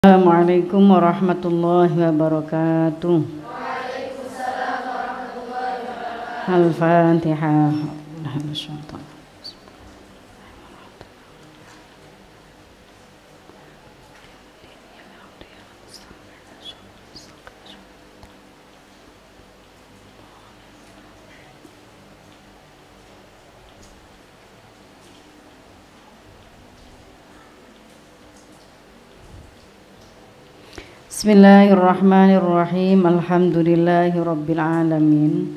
Assalamualaikum warahmatullahi wabarakatuh. Waalaikumsalam warahmatullahi wabarakatuh. Al-Fatihah. Bismillahirrahmanirrahim. Alhamdulillahi rabbil alamin.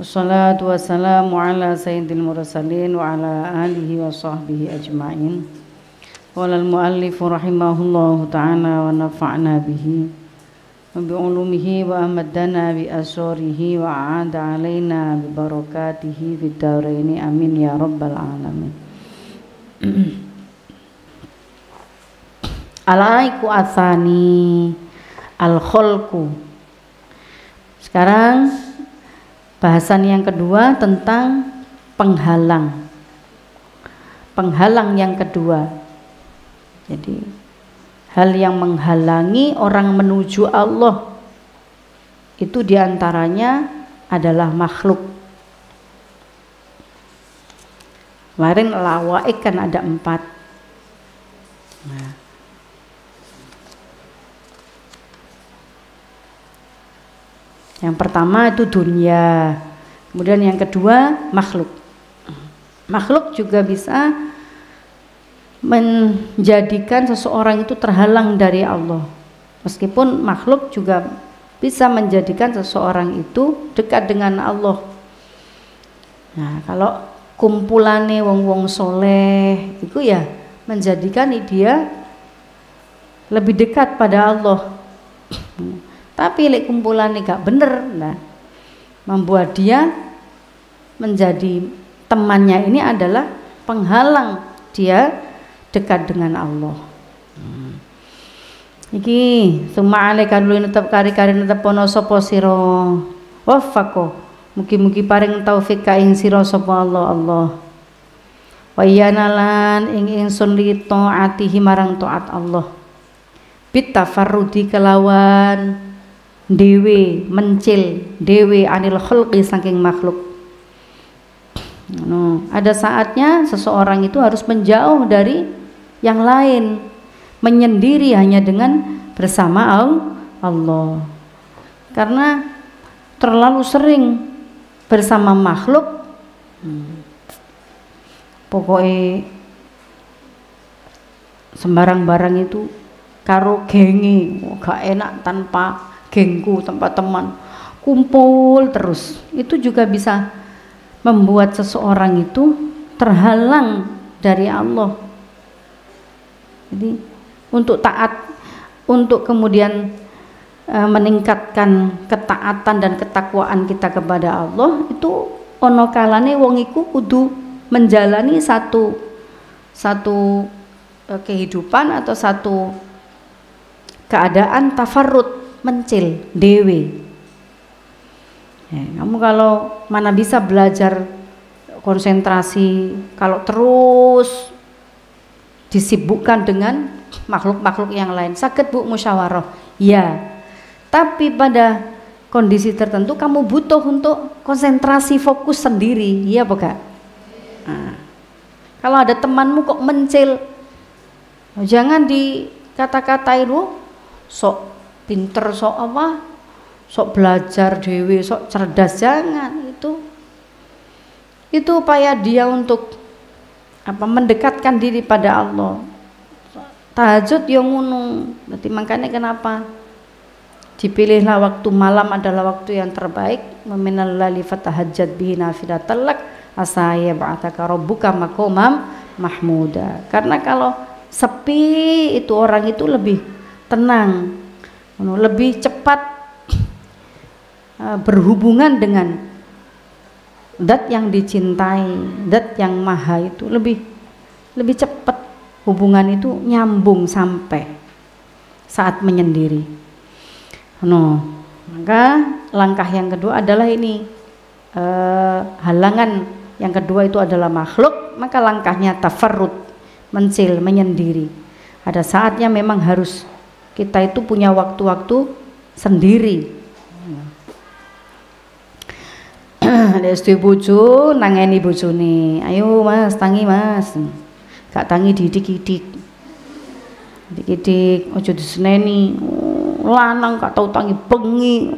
Wassalatu wassalamu ala sayyidil mursalin wa ala alihi wa sahbihi ajma'in. Qala al-muallifu rahimahullahu ta'ala wa nafa'na bihi wa bi'ulumihi wa amadana bi asorihi wa a'ada alaina bi barakatihi fid daraini amin ya rabbal alamin. Alaiku asani al-kholku. Sekarang bahasan yang kedua tentang penghalang. Penghalang yang kedua. Jadi hal yang menghalangi orang menuju Allah itu diantaranya adalah makhluk. Kemarin lawaik kan ada 4. Nah, yang pertama itu dunia, kemudian yang kedua makhluk. Makhluk juga bisa menjadikan seseorang itu terhalang dari Allah. Meskipun makhluk juga bisa menjadikan seseorang itu dekat dengan Allah. Nah, kalau kumpulannya wong-wong soleh itu ya menjadikan dia lebih dekat pada Allah. Tapi lek kumpulannya gak bener, nah, membuat dia menjadi temannya ini adalah penghalang dia dekat dengan Allah. Iki summa alaika lu netep kari-kari netep pono sapa sira waffaqo mugi-mugi paring taufik ka ing sira sapa Allah. Wa yanalan ing ingsun li taatihi marang taat Allah. Bitafarrudi kelawan dewe mencil dewe anil khalqi saking makhluk. Ada saatnya seseorang itu harus menjauh dari yang lain, menyendiri hanya dengan bersama Allah. Karena terlalu sering bersama makhluk, pokoknya sembarang barang itu karo gengi gak enak tanpa gengku, tanpa teman, kumpul terus. Itu juga bisa membuat seseorang itu terhalang dari Allah. Jadi untuk taat, untuk kemudian meningkatkan ketaatan dan ketakwaan kita kepada Allah, itu ono kalane wong iku kudu menjalani satu kehidupan atau satu keadaan tafarrud, mencil dewe. Ya, kamu kalau mana bisa belajar konsentrasi kalau terus disibukkan dengan makhluk-makhluk yang lain? Sakit bu musyawarah, ya, tapi pada kondisi tertentu kamu butuh untuk konsentrasi fokus sendiri, iya bukan? Nah, kalau ada temanmu kok mencil, jangan dikata-katain lu sok pinter, sok apa, sok belajar dewe, sok cerdas, jangan. Itu upaya dia untuk apa, mendekatkan diri pada Allah. Tahajud yang ngono. Berarti makanya kenapa dipilihlah waktu malam adalah waktu yang terbaik. Meminal lali fatahajjat bihi nafilatal lak asaya ba'ataka rabbuka maqamam mahmuda. Karena kalau sepi itu orang itu lebih tenang, lebih cepat berhubungan dengan zat yang dicintai, zat yang maha. Itu lebih cepat hubungan itu nyambung sampai saat menyendiri. Maka langkah yang kedua adalah ini, halangan yang kedua itu adalah makhluk. Maka langkahnya tafarrud, mencil, menyendiri. Ada saatnya memang harus kita itu punya waktu-waktu sendiri. Nek duwe bojo nangeni bojone, ayo mas tangi mas, gak tangi didik-didik, didik-didik ojo diseneni, lanang gak tau tangi bengi,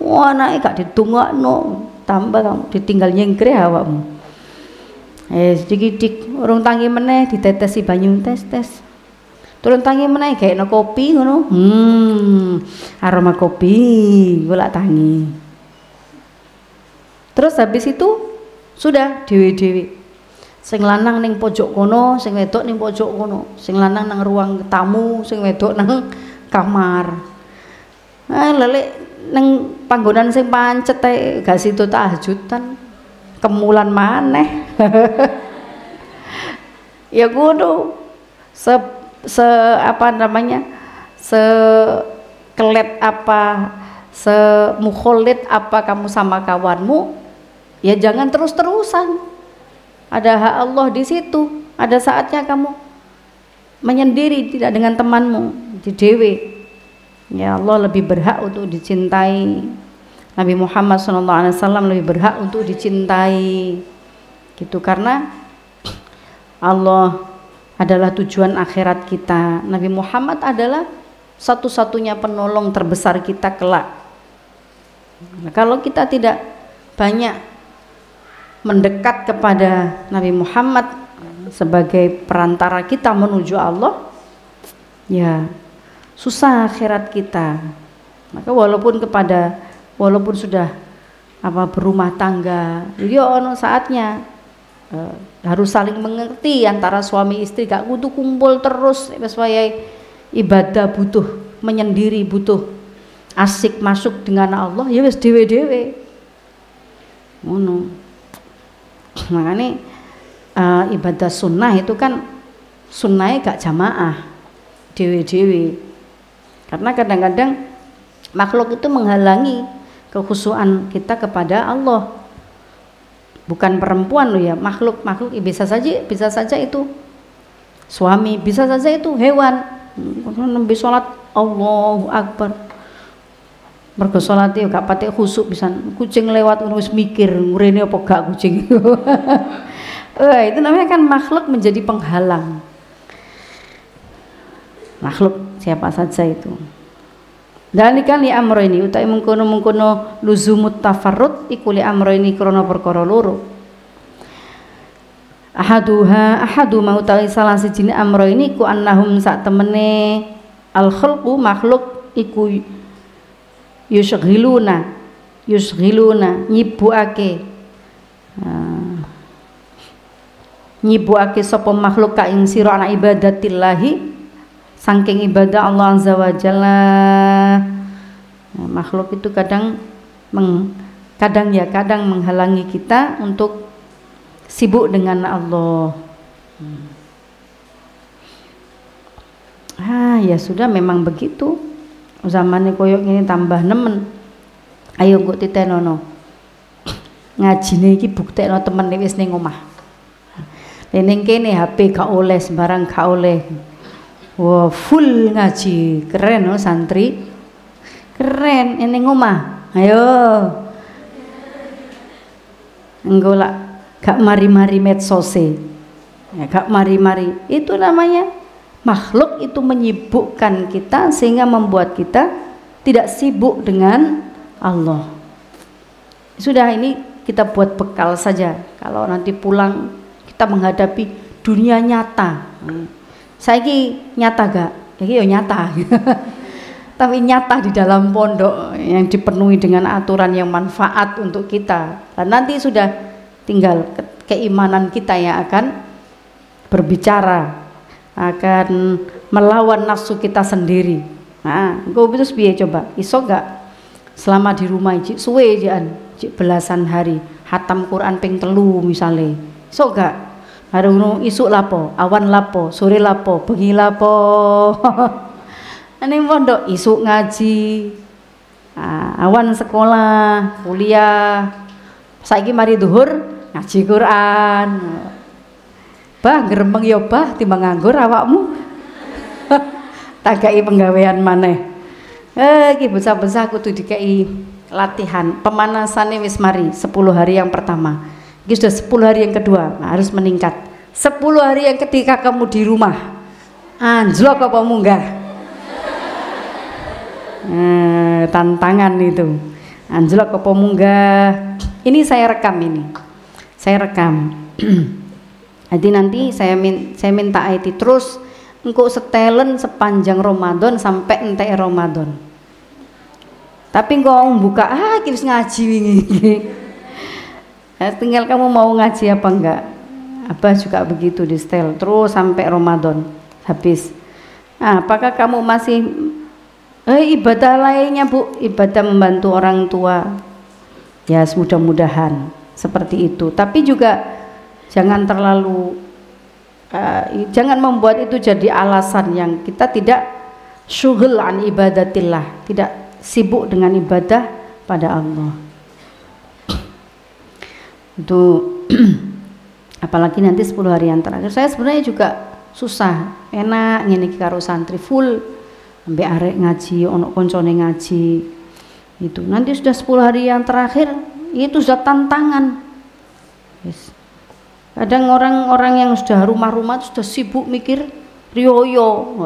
anake gak didongakno, tambah kamu ditinggal nyengkre awakmu. Didik-didik, urung tangi meneh ditetesi banyu tes. Turun tangi meneh gaekno kopi ngono. Aroma kopi golak tangi. Terus habis itu sudah dewe-dewe. Sing lanang ning pojok kono, sing wedok ning pojok kono. Sing lanang nang ruang tamu, sing wedok nang kamar. Lelek nang panggonan sing pancet ae gak sido tahajudan. Kemulan maneh. Ya kudu apa namanya, sekelet apa, semukholit apa kamu sama kawanmu, ya jangan terus-terusan. Ada hak Allah di situ. Ada saatnya kamu menyendiri, tidak dengan temanmu, di dewe. Ya Allah lebih berhak untuk dicintai. Nabi Muhammad SAW lebih berhak untuk dicintai. Gitu, karena Allah adalah tujuan akhirat kita. Nabi Muhammad adalah satu-satunya penolong terbesar kita kelak. Nah, kalau kita tidak banyak mendekat kepada Nabi Muhammad sebagai perantara kita menuju Allah, ya susah akhirat kita. Maka walaupun sudah berumah tangga, ya ono saatnya harus saling mengerti antara suami istri. Gak kudu kumpul terus sesuai ibadah, butuh menyendiri, butuh asik masuk dengan Allah, ya wis dewe-dewe ngono. Makanya ibadah sunnah itu kan sunnahnya gak jamaah, dewe-dewe. Karena kadang-kadang makhluk itu menghalangi kekhusyuan kita kepada Allah. Bukan perempuan loh ya, makhluk bisa saja itu suami, bisa saja itu hewan. Nembe sholat Allahu Akbar, mergo sholat itu gak patek khusyuk, bisa kucing lewat wis mikir ngurene apa gak kucing. Itu namanya kan makhluk menjadi penghalang. Makhluk siapa saja itu. Dalikan li amroini utai mengkono luzumut tafarrud iku li amroini krana perkara loro. Ahadu mau tawi salah sijine amroini ku annahum sak temene al khalqu makhluk iku yusghiluna nyibuake sapa makhluk ka ing sira ana ibadatillahi saking ibadah Allah Azza wa Jalla. Makhluk itu kadang menghalangi kita untuk sibuk dengan Allah. Ya sudah, memang begitu. Zamane koyok ini tambah nemen. Ayo kok titenono. Ngajine iki buktekno temen wis ning omah. Ning kene HP gak oleh sembarang, gak oleh. Wah, full ngaji, keren loh santri, keren. Ini ngomah, ayo, enggak lah, gak mari-mari medsose, ya, gak mari-mari. Itu namanya makhluk itu menyibukkan kita sehingga membuat kita tidak sibuk dengan Allah. Sudah, ini kita buat bekal saja. Kalau nanti pulang kita menghadapi dunia nyata. Saiki nyata gak? Ya nyata. Tapi nyata di dalam pondok yang dipenuhi dengan aturan yang manfaat untuk kita. Dan nanti sudah tinggal keimanan kita yang akan berbicara, akan melawan nafsu kita sendiri. Nah, engko itu piye coba? Iso gak selama di rumah cik suwe cik belasan hari hatam Quran ping 3 misale. Iso gak? Harung isuk lapo, awan lapo, sore lapo, bengi lapo. Ning pondok isuk ngaji, awan sekolah, kuliah. Saiki mari zuhur ngaji Quran. Bah gremeng ya bah timbang nganggur awakmu. tak kei penggawean maneh. Iki bocah-bocah kudu dikei latihan pemanasane wis mari 10 hari yang pertama. Iki sudah 10 hari yang kedua, nah, harus meningkat. 10 hari yang ketika kamu di rumah, anjlok apa munggah? Tantangan itu, anjlok apa munggah? Ini saya rekam ini, saya rekam. Jadi nanti saya minta IT terus engkau setelan sepanjang Ramadan sampai entek Ramadan. Tapi engkau buka kis ngaji wingi. Tinggal kamu mau ngaji apa enggak. Abah juga begitu di setel terus sampai Ramadan habis. Nah, apakah kamu masih ibadah lainnya Bu, ibadah membantu orang tua? Ya mudah-mudahan seperti itu. Tapi juga jangan terlalu jangan membuat itu jadi alasan yang kita tidak syughul an ibadatillah, tidak sibuk dengan ibadah pada Allah. Itu apalagi nanti 10 hari yang terakhir. Saya sebenarnya juga susah, enak ngene iki karo santri full ambek arek ngaji, ono koncone ngaji. Itu nanti sudah 10 hari yang terakhir itu sudah tantangan. Yes. Kadang orang-orang yang sudah rumah-rumah sudah sibuk mikir rioyo.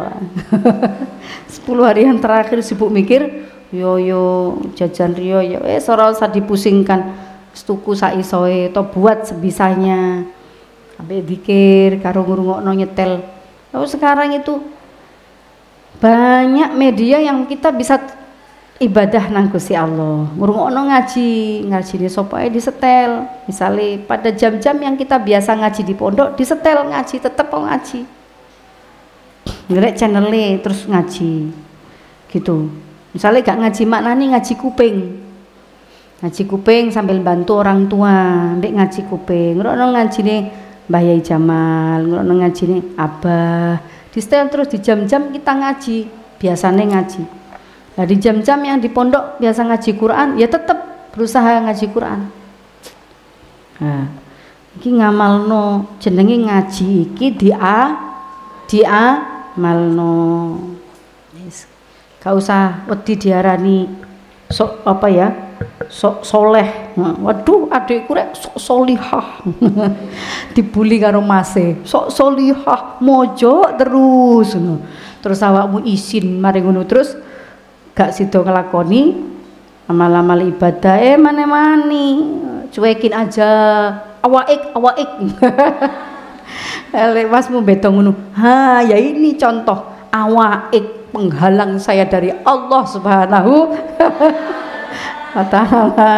10 hari yang terakhir sibuk mikir rioyo, jajan rioyo. Ora usah dipusingkan. Stuku saisoe atau buat sebisanya. Sampai dikir karo ngrungokno nyetel. Lalu sekarang itu banyak media yang kita bisa ibadah nang Gusti Allah, ngrungokno ngaji di sopoe disetel. Misalnya pada jam-jam yang kita biasa ngaji di pondok disetel ngaji, tetep ngaji. Ngelek channelnya terus ngaji. Gitu. Misalnya gak ngaji maknani ngaji kuping. Ngaji kuping sambil bantu orang tua, mbek ngaji kuping. Ngrungokno ngajine Mbah Yai Jamal, ngrungokno ngajine Abah. Disetel terus di jam-jam kita ngaji, biasanya ngaji. Nah, di jam-jam yang di pondok biasa ngaji Quran, ya tetap berusaha ngaji Quran. Nah, iki ngamalno jenenge ngaji iki diamalno. Yes. Gak usah wedi diarani sok apa ya? Sok soleh. Waduh, adikku rek sok solihah. Dibuli karo mase. Sok solihah, mojok terus. Terus awakmu isin mari ngono terus gak sido ngelakoni amal-amal ibadah mane-mane cuekin aja awaik lewasmu betong ngono ya ini contoh awaik penghalang saya dari Allah Subhanahu wa ta'ala.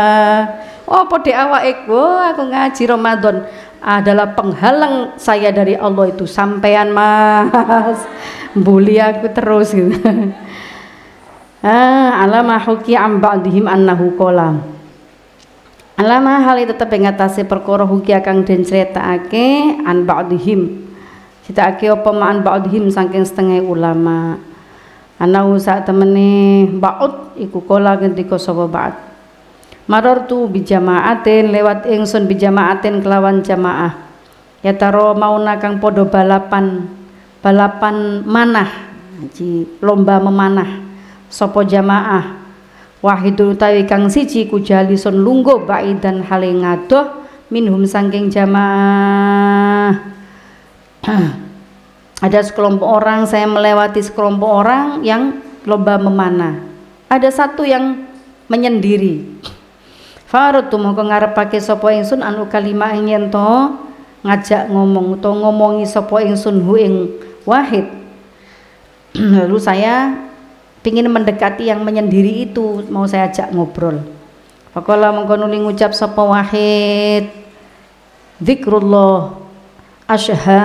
Apa dek awaik? Aku ngaji Ramadan adalah penghalang saya dari Allah itu. Sampean Mas bully aku terus gitu. Alama huki am ba'dihim annahu qala. Alama hal itu tetep ngatasi perkara huki kang den critakake an ba'dihim. Critakake apa ma'an ba'dihim saking setengah ulama. Anahu sak temene ba'ud iku qala ngendika sapa ba'd. Marartu bi jama'atin lewat ingsun bi jama'atin kelawan jamaah. Ya taro mauna kang padha balapan manah. Lomba memanah. Sopo jamaah wahidul utawi kang siji ku jalisun lungguh baidan hale ngadoh minhum saking jamaah. Ada sekelompok orang, saya melewati sekelompok orang yang lomba memanah. Ada satu yang menyendiri. Faratu mongko ngarepake sapa ingsun anu kalimah yen to ngajak ngomong utawa ngomongi sapa ingsun hu ing wahid. Lalu saya pingin mendekati yang menyendiri itu, mau saya ajak ngobrol. Faqala mongko nuli ngucap sapa wahid, zikrullah asyha.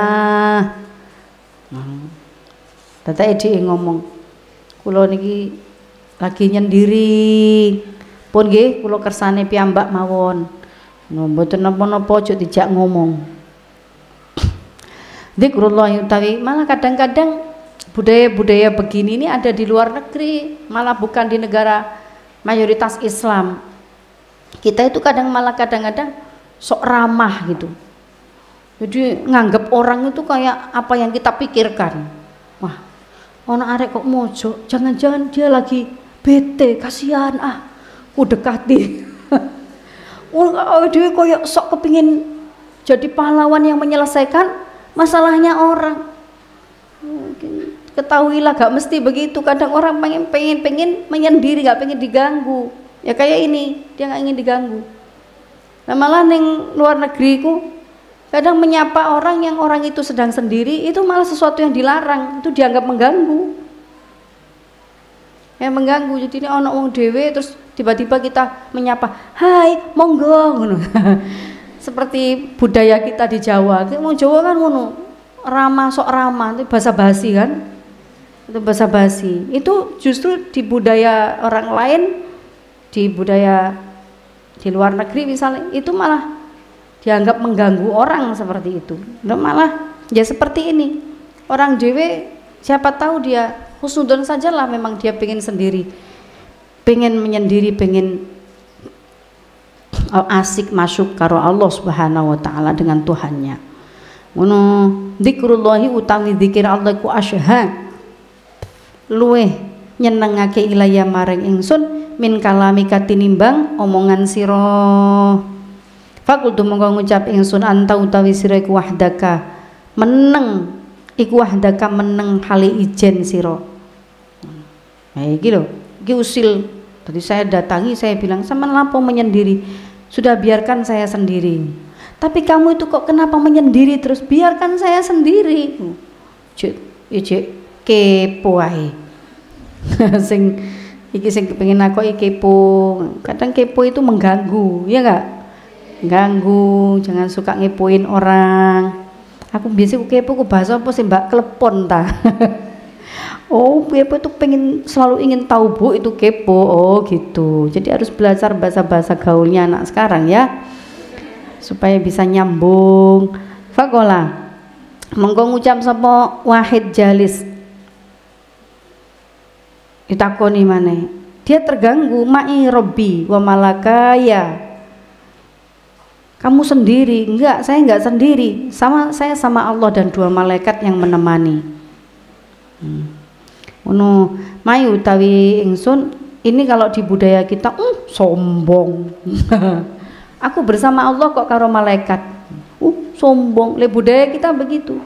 Tata edi ngomong, kula niki lagi nyendiri. Pun nggih kula kersane piyambak mawon. Mboten napa-napa aja dijak ngomong. Zikrullah utawi malah kadang-kadang budaya-budaya begini ini ada di luar negeri, malah bukan di negara mayoritas Islam. Kita itu kadang-kadang sok ramah gitu. Jadi nganggap orang itu kayak apa yang kita pikirkan. Wah, ono arek kok mojo, jangan-jangan dia lagi bete, kasihan ku dekati. Dhewe koyo sok kepingin jadi pahlawan yang menyelesaikan masalahnya orang. Ketahuilah gak mesti begitu. Kadang orang pengen menyendiri, gak pengen diganggu. Ya kayak ini, dia gak ingin diganggu. Nah malah neng luar negeri ku kadang menyapa orang yang orang itu sedang sendiri, itu malah sesuatu yang dilarang, itu dianggap mengganggu. Ya mengganggu. Jadi ini ono wong dhewe terus tiba-tiba kita menyapa, "Hai, monggo," ngono. Seperti budaya kita di Jawa. Wong Jawa kan ngono. Ramah sok ramah, itu basa-basi kan? Itu basa-basi. Itu justru di budaya orang lain, di budaya di luar negeri misalnya, itu malah dianggap mengganggu orang seperti itu. Nah, malah ya seperti ini. Orang dhewe siapa tahu dia husnudon sajalah, memang dia pengen sendiri, pengen menyendiri, pengen asik masuk karo Allah Subhanahu wa taala dengan Tuhannya. Ngono dzikrullahi utawi zikir Allah ku asyha luweh nyenengake ilaya maring ingsun min kalamika tinimbang omongan sira. Fakultu mongko ngucap ingsun anta utawi sira iku wahdaka meneng, iku wahdaka meneng hale ijen sira. Nah iki lho, iki usil. Tadi saya datangi, saya bilang sama lapo menyendiri, sudah biarkan saya sendiri. Tapi kamu itu kok kenapa menyendiri terus? Biarkan saya sendiri. Cek kepo ae. sing kepengin aku kepo. Kadang kepo itu mengganggu, ya enggak? Ganggu, jangan suka ngepoin orang. Aku biasa kepo ku bahasa apa sih Mbak, klepon ta. Oh, kepo itu selalu ingin tahu Bu, itu kepo. Oh gitu. Jadi harus belajar bahasa-bahasa gaulnya anak sekarang ya, supaya bisa nyambung. Fakola mongko ngucap sapa wahid jalis, ditakoni maneh, dia terganggu, ma'i robbi wa malakaya, kamu sendiri? Enggak, saya enggak sendiri, saya sama Allah dan 2 malaikat yang menemani. Ono mai utawi ingsun, ini kalau di budaya kita sombong. Aku bersama Allah kok karo malaikat. Sombong. Le budaya kita begitu.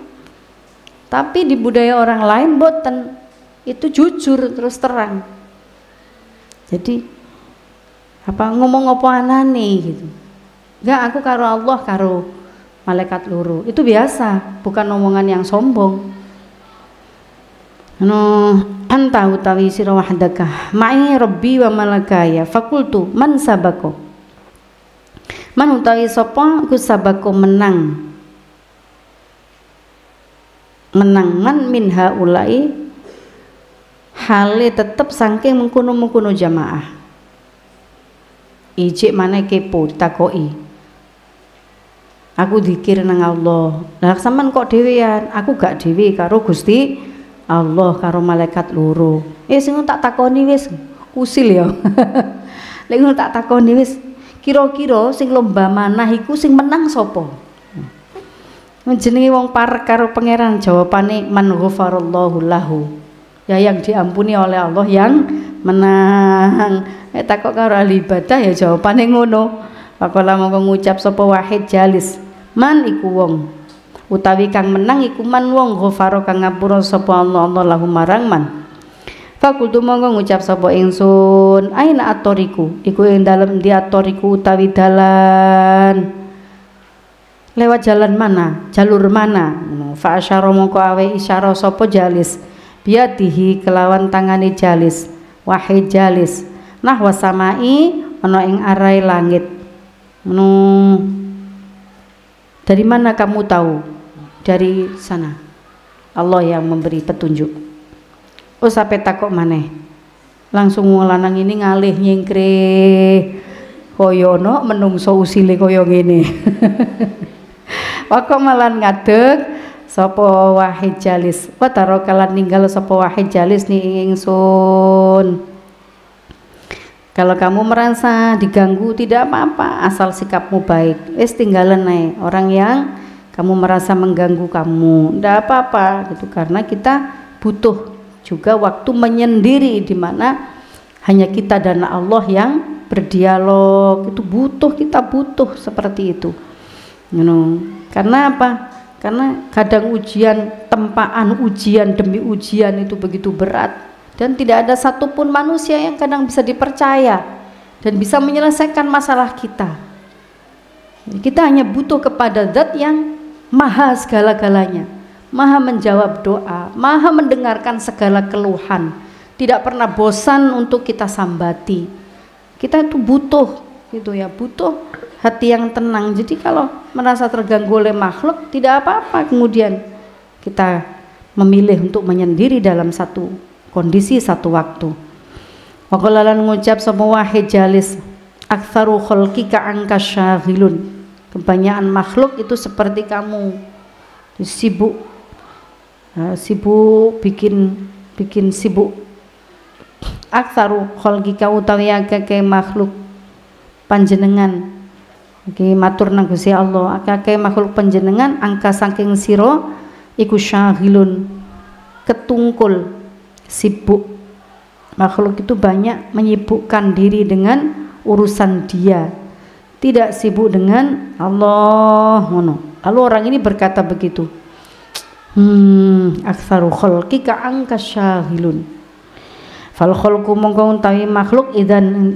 Tapi di budaya orang lain boten. Itu jujur terus terang. Jadi ngomong apa anane gitu. Enggak, aku karo Allah karo malaikat loro. Itu biasa, bukan omongan yang sombong. Anta utawi sira wahdaka ma'i rabbi wa malakaya fakultu man sabako, man utawi sapa ku sabako menang man min haulai hale tetep saking mengkono-mengkono jamaah. Ijik mana kepo takoki, aku zikir nang Allah. Lah sampean kok dhewean? Aku gak dhewe karo Gusti Allah karo malaikat loro. Sing tak takoni wis usil ya. Lek ngono tak takoni wis, kira-kira sing lomba manah iku sing menang sapa? Jenenge wong parek karo pangeran, jawabane man ghafarallahu lahu. Ya yang diampuni oleh Allah yang menang. Takok karo ahli ibadah ya jawabane ngono. Pakola mongko ngucap sapa wahid jalis, man iku wong utawi kang menang iku man wong ghafara kang ngapura sapa Allah lahu marang man. Fakultu monggo ngucap sapa ingsun, aina atoriku iku ing dalem di atoriku utawi dalan, lewat jalan mana, jalur mana. Fa asyara mongko awe isyara sapa jalis biatihi kelawan tangane jalis, wahid jalis nahwa samai ana ing arai langit. Dari mana kamu tahu? Dari sana. Allah yang memberi petunjuk. Sampai takok maneh. Langsung wong lanang ini ngalih nyingkre kaya ana menungso usile kaya ngene. Wako malan ngadeg sapa wahid jalis. Wa tarokalan ninggal sapa wahid jalis ni ingsun. Kalau kamu merasa diganggu tidak apa-apa, asal sikapmu baik. Wis tinggalan ae orang yang kamu merasa mengganggu kamu, tidak apa-apa gitu, karena kita butuh juga waktu menyendiri di mana hanya kita dan Allah yang berdialog. Itu kita butuh seperti itu. Karena apa? Karena kadang tempaan ujian demi ujian itu begitu berat, dan tidak ada satupun manusia yang kadang bisa dipercaya dan bisa menyelesaikan masalah kita. Kita hanya butuh kepada Zat yang maha segala-galanya, maha menjawab doa, maha mendengarkan segala keluhan, tidak pernah bosan untuk kita sambati. Kita itu butuh butuh hati yang tenang. Jadi kalau merasa terganggu oleh makhluk, tidak apa-apa kemudian kita memilih untuk menyendiri dalam satu kondisi, satu waktu. Waqalalan ngucap semua hijalis aktsaru khalqika anka syaghilun, kebanyakan makhluk itu seperti kamu, sibuk bikin sibuk. Aktsaru khalqika utawi akeh makhluk panjenengan iki matur nang Gusti Allah, akeh makhluk panjenengan angka saking sira iku syaghilun, ketungkul, sibuk. Makhluk itu banyak menyibukkan diri dengan urusan dia, tidak sibuk dengan Allah. Lalu orang ini berkata begitu, aktsaru khalqika angka syaghilun fal khalqu mongko utawi makhluk idan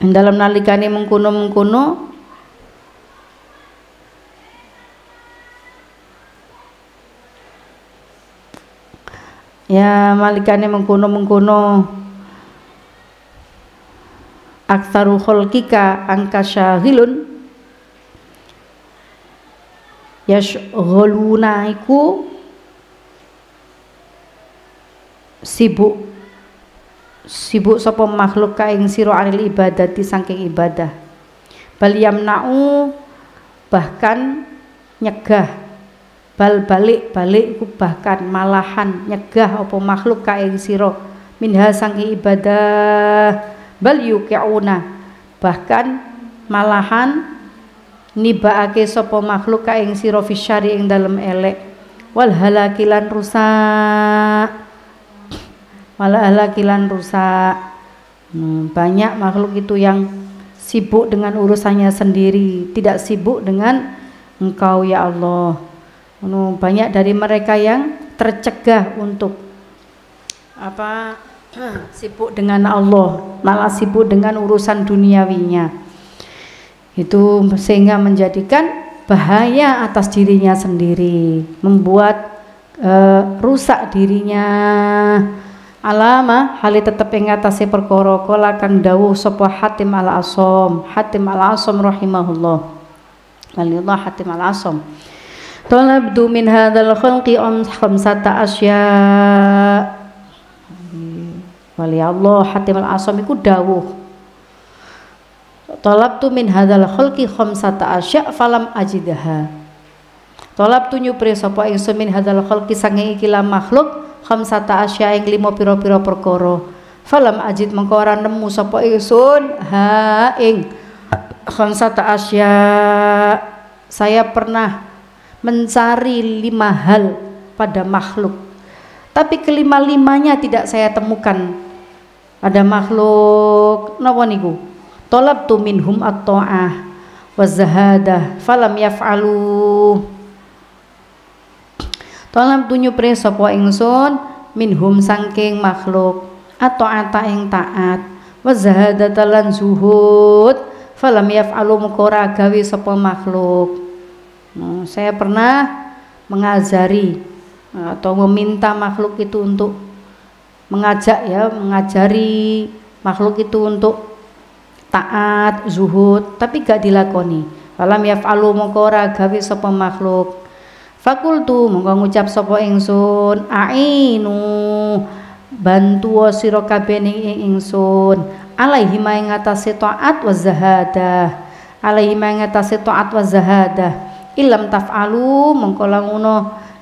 dalam nalikane mengkono ya malikane mengkono aktsaru khalqika angka syaghilun yashghaluna iku sibuk sapa makhluk ka ing sira anil ibadati saking ibadah. Bal yamna'u, bahkan nyegah, bal balik iku bahkan malahan nyegah apa makhluk ka ing sira minha saking ibadah. Bal yuqi'una, bahkan malahan nibaake sapa makhluk ka ing sira fisyari ing dalem elek, wal halakilan rusak. Banyak makhluk itu yang sibuk dengan urusannya sendiri, tidak sibuk dengan Engkau ya Allah. Banyak dari mereka yang tercegah untuk sibuk dengan Allah, malah sibuk dengan urusan duniawinya. Itu sehingga menjadikan bahaya atas dirinya sendiri, membuat rusak dirinya. Alama hali tetep ing atase perkara kala kang dawuh sapa Hatim al-Asam rahimahullah. Walillah Hatim al-Asam. Talabtu min hadzal khalqi khamsata asya. Walillah Hatim al-Asam iku dawuh. Talabtu min hadzal khalqi khamsata asya falam ajidha. Talabtu nyupri sapa ingsun min hadzal khalqi sange iki makhluk khamsata asya ing 5 pira-pira perkara. Falam ajid mengko ora nemu sapa ingsun ing khamsata asya. Saya pernah mencari 5 hal pada makhluk, tapi kelima-limanya tidak saya temukan pada makhluk. Napa niku? Talabtu minhum at-ta'ah wa zahadah falam yaf'alu. Tolam tunyu pre sapa ingsun minhum sangking makhluk atau ata ing taat wa zahadata lan zuhud falam yaf'alu mukora gawe sapa makhluk. Saya pernah mengajari atau meminta makhluk itu untuk mengajari makhluk itu untuk taat, zuhud, tapi gak dilakoni. Falam yaf'alu mukora gawe sapa makhluk. Fakultu mongko ngucap sapa ingsun ainu bantu sira kabeh ing ingsun alaihi ma ing atase taat wa zahadah ilam taf'alu mongko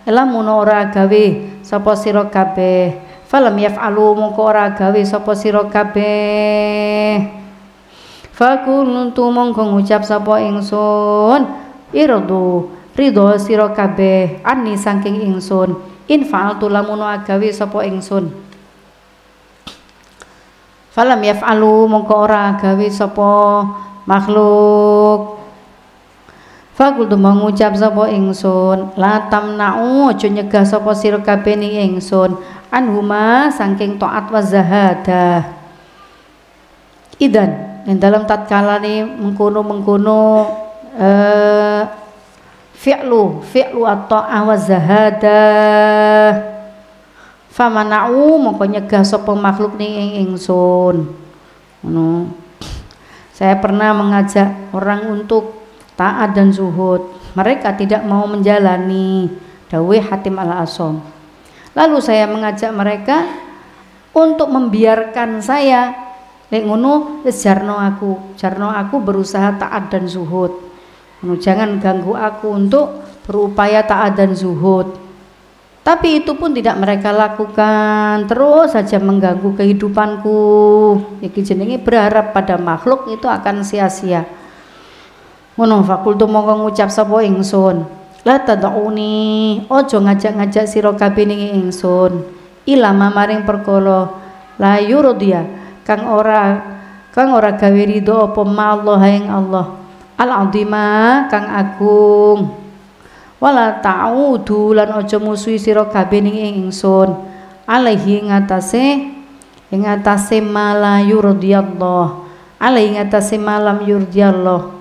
lamun ora gawe sapa sira kabeh falam yaf'alu mongko ora gawe sapa sira kabeh. Fakultu mongko ngucap sapa ingsun ridho sira kabeh ani saking ingsun in fa'altu lamun agawe sapa ingsun. Falam yaf'alu mongko ora gawe sapa makhluk. Fakultu mengucap sapa ingsun, la tamna'u aja nyegah sapa sira kabeh ning ingsun anhuma saking taat wa zahadah. Idan ing dalam tatkalane mengkono-mengkono fi'lu at-ta'ah wa zahadah famana'u mongko nyegah sapa makhluk ning ingsun. Ngono. Saya pernah mengajak orang untuk taat dan zuhud. Mereka tidak mau menjalani dawuh Hatim Al-Asam. Lalu saya mengajak mereka untuk membiarkan saya nek ngono wis jarno aku berusaha taat dan zuhud. Ngono, jangan ganggu aku untuk berupaya taat dan zuhud. Tapi itu pun tidak mereka lakukan, terus saja mengganggu kehidupanku. Iki jenenge berharap pada makhluk itu akan sia-sia. Ngono fakultu mongko ngucap sapa ingsun, la tad'uni ojo ngajak-ngajak sira kabeh ning ingsun ilama maring perkara la yurdiya kang ora gawe ridho apa Allah ing Allah al-azima kang agung. Wala ta'udu lan aja musuhi sira kabeh ning ingsun alaihi ing atase mala yurdiyallah alaihi atase malam yurdiyallah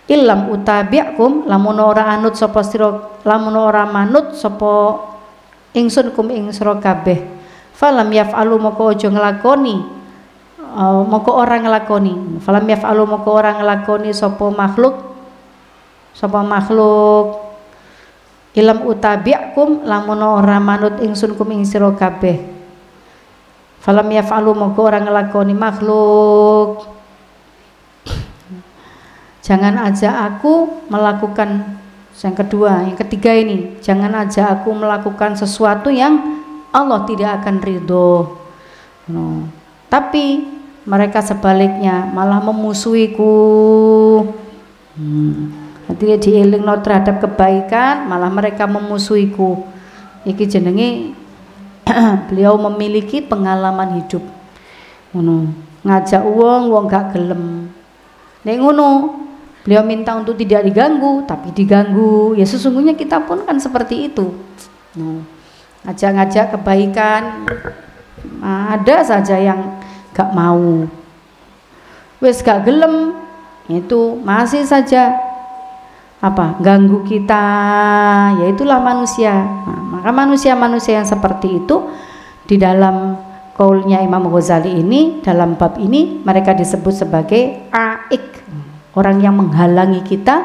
illam utabi'kum lamun ora anut sapa sira lamun ora manut sapa ingsun kum ing sira kabeh falam yaf'alu moko aja nglakoni moko ora nglakoni falam yaf'alu moko ora nglakoni sapa makhluk ilam utabi'kum lamun ora manut ingsun kum ing sira kabeh falam yaf'alu moko ora nglakoni makhluk. Jangan ajak aku melakukan yang kedua, yang ketiga ini, jangan ajak aku melakukan sesuatu yang Allah tidak akan ridho. No. Tapi mereka sebaliknya malah memusuhiku. Nanti dielingno terhadap kebaikan, malah mereka memusuhiku. Iki jenenge beliau memiliki pengalaman hidup. Ngono, ngajak wong gak gelem. Nek ngono, beliau minta untuk tidak diganggu, tapi diganggu. Ya sesungguhnya kita pun kan seperti itu. No. Ngajak-ngajak kebaikan, ada saja yang gak mau. Wes gak gelem, itu masih saja ganggu kita, yaitulah manusia. Nah, maka manusia yang seperti itu di dalam kaulnya Imam Ghazali ini, dalam bab ini mereka disebut sebagai aik, orang yang menghalangi kita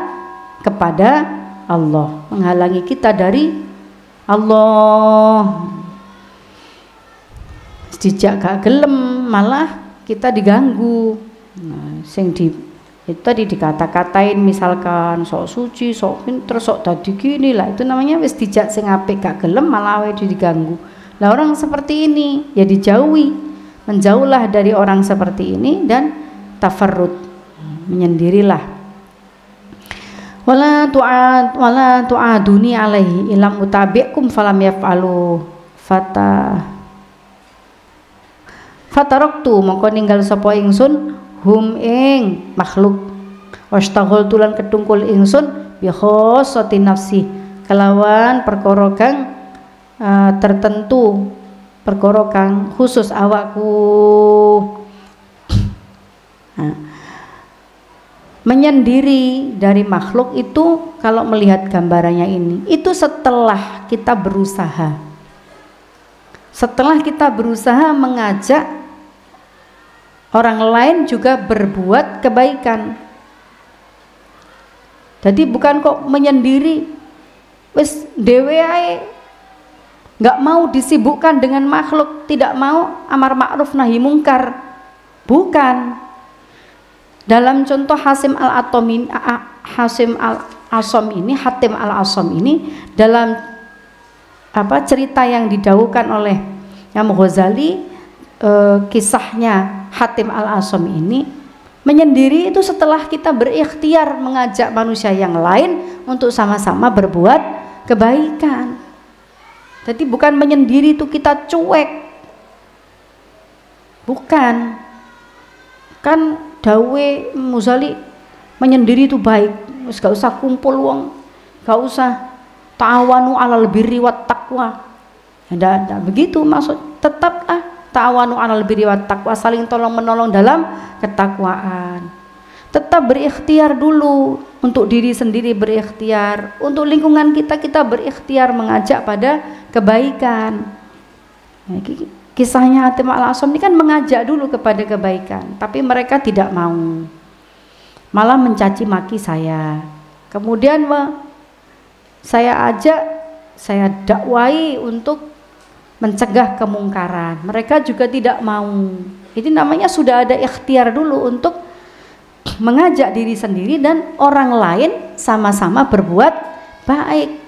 kepada Allah, menghalangi kita dari Allah. Dijak gak gelem malah kita diganggu. Nah, itu tadi dikata-katain misalkan sok suci, sok pinter, sok tadi gini lah, itu namanya wis dijak sing apik gak gelem malah diganggu. Lah orang seperti ini ya dijauhi, menjauhlah dari orang seperti ini dan tafarrud, menyendirilah. Wala tu'aduni alaihi ilam utabi'kum falam yaf'alu fataraktu mongko ninggal sapa ingsun hum ing makhluk wastaghol tulan ketungkul ingsun bi khossati nafsi kelawan perkara kang tertentu, perkara kang khusus awakku. Menyendiri dari makhluk itu kalau melihat gambarannya ini, itu setelah kita berusaha mengajak orang lain juga berbuat kebaikan. Jadi bukan kok menyendiri wis dhewe ae, nggak mau disibukkan dengan makhluk, tidak mau amar ma'ruf nahi mungkar. Bukan. Dalam contoh Hatim Al-Asam ini dalam cerita yang didawuhkan oleh Imam Ghazali, kisahnya Hatim Al-Asam ini menyendiri itu setelah kita berikhtiar mengajak manusia yang lain untuk sama-sama berbuat kebaikan. Jadi bukan menyendiri itu kita cuek, bukan. Kan dawe Muzali menyendiri itu baik, gak usah kumpul wong, gak usah ta'awanu 'alal birri wat taqwa. Tidak begitu maksud, tetap ta'awanu 'alal birri wat taqwa, saling tolong menolong dalam ketakwaan. Tetap berikhtiar dulu, untuk diri sendiri berikhtiar, untuk lingkungan kita berikhtiar mengajak pada kebaikan. Nah, kisahnya Hatim Al-Asam ini kan mengajak dulu kepada kebaikan, tapi mereka tidak mau, malah mencaci maki saya. Kemudian saya ajak, saya dakwai untuk mencegah kemungkaran, mereka juga tidak mau. Ini namanya sudah ada ikhtiar dulu untuk mengajak diri sendiri dan orang lain sama-sama berbuat baik.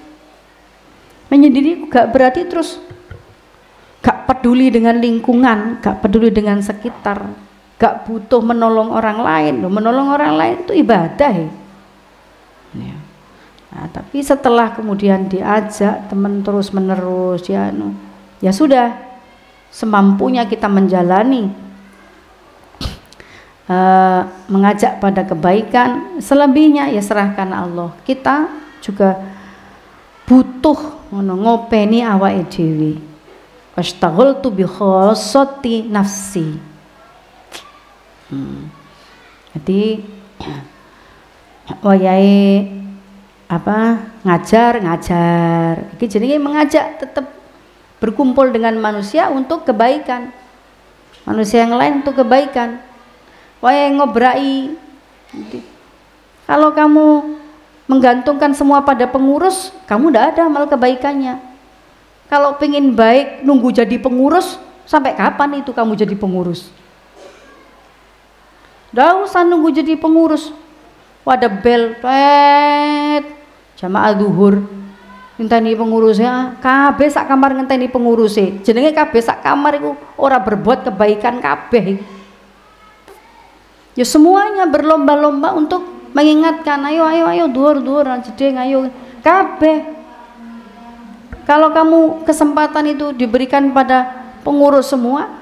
Menyendiri gak berarti terus gak peduli dengan lingkungan, gak peduli dengan sekitar, gak butuh menolong orang lain. Loh, menolong orang lain itu ibadah ya. Nah, tapi setelah kemudian diajak teman terus menerus ya sudah, semampunya kita menjalani, mengajak pada kebaikan, selebihnya ya serahkan Allah. Kita juga butuh ngopeni awake dhewe. Washtaghaltu bi khassati nafsi. Jadi wayahe ngajar. Iki jenenge mengajak, tetap berkumpul dengan manusia untuk kebaikan. Manusia yang lain untuk kebaikan. Wayahe ngobrai. Kalau kamu menggantungkan semua pada pengurus, kamu tidak ada amal kebaikannya. Kalau pengen baik nunggu jadi pengurus, sampai kapan itu kamu jadi pengurus? Tidak usah nunggu jadi pengurus. Wadah bel, jamaah zuhur, ngenteni pengurusnya, kabeh sak kamar ngenteni pengurusnya. Jenenge kabeh sak kamar itu ora berbuat kebaikan kabeh. Ya semuanya berlomba-lomba untuk mengingatkan, ayo dur jedeng, ayo kabeh. Kalau kamu kesempatan itu diberikan pada pengurus semua,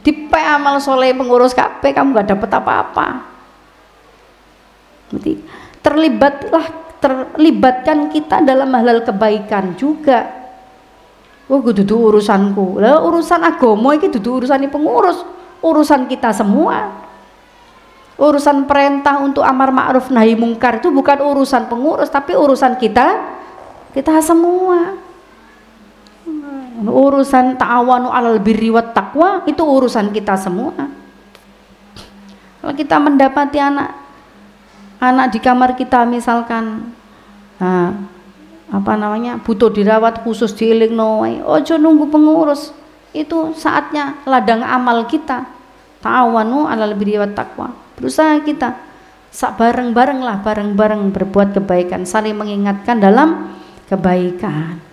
dipe amal soleh pengurus kabeh, kamu gak dapat apa-apa. Berarti terlibatkan kita dalam hal kebaikan juga. Oh, dudu urusanku. Lah urusan agama iki dudu urusan pengurus, urusan kita semua. Urusan perintah untuk amar ma'ruf nahi mungkar itu bukan urusan pengurus, tapi urusan kita semua. Urusan ta'awanu 'alal birri wat taqwa itu urusan kita semua. Kalau kita mendapati anak di kamar kita misalkan butuh dirawat khusus, dielingno, ojo nunggu pengurus. Itu saatnya ladang amal kita. Ta'awanu 'alal birri wat taqwa. Berusaha kita bareng-bareng berbuat kebaikan, saling mengingatkan dalam kebaikan.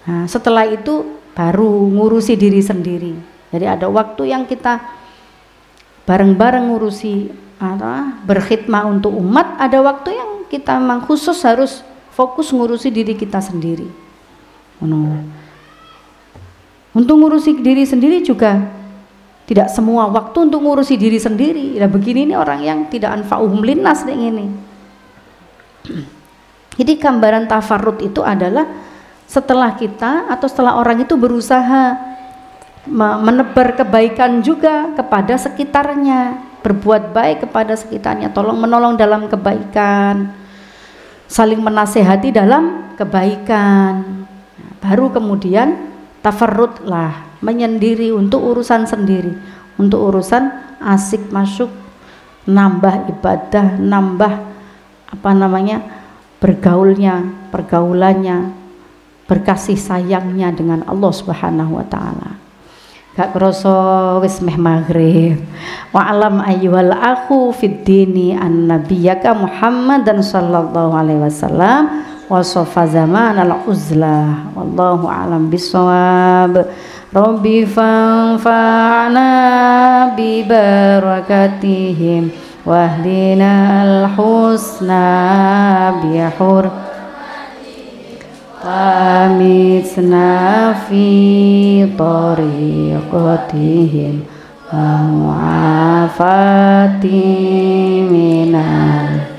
Nah, setelah itu baru ngurusi diri sendiri. Jadi ada waktu yang kita bareng-bareng ngurusi berkhidmah untuk umat, ada waktu yang kita memang khusus harus fokus ngurusi diri kita sendiri. Untuk ngurusi diri sendiri juga tidak semua waktu untuk ngurusi diri sendiri. Nah, begini ini orang yang tidak anfa'uhum linnas ini. Jadi gambaran tafarrud itu adalah setelah kita atau setelah orang itu berusaha menebar kebaikan juga kepada sekitarnya, berbuat baik kepada sekitarnya, tolong menolong dalam kebaikan, saling menasehati dalam kebaikan. Baru kemudian tafarrud lah, menyendiri untuk urusan sendiri, untuk urusan asik masuk, nambah ibadah, nambah pergaulannya, berkasih sayangnya dengan Allah Subhanahu wa taala. Gak kroso wis meh maghrib. Wa alam ayyuhal akhu fid dini an nabiyyaka Muhammadan sallallahu alaihi wasallam wa safa zaman al uzlah. Wallahu alam bisawab. Rabbi fanfa'na bi barakatihim wahdina al husna bi hurmatihim Tamitna fi tariqatihim wa mu'afati minal.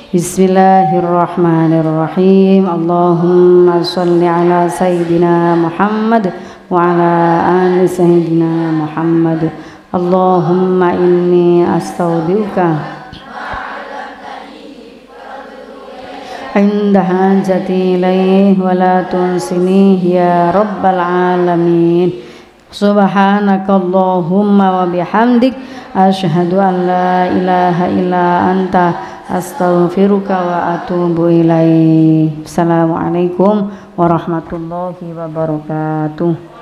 Bismillahirrahmanirrahim. Allahumma sholli ala sayyidina Muhammad wa ala ali sayyidina Muhammad. Allahumma inni astaudiuka inda hajati ilaih wa la tunsini ya rabbal alamin. Subhanakallahumma wa bihamdik asyhadu an la ilaha illa anta astaghfiruka wa atubu ilaih. Assalamualaikum warahmatullahi wabarakatuh.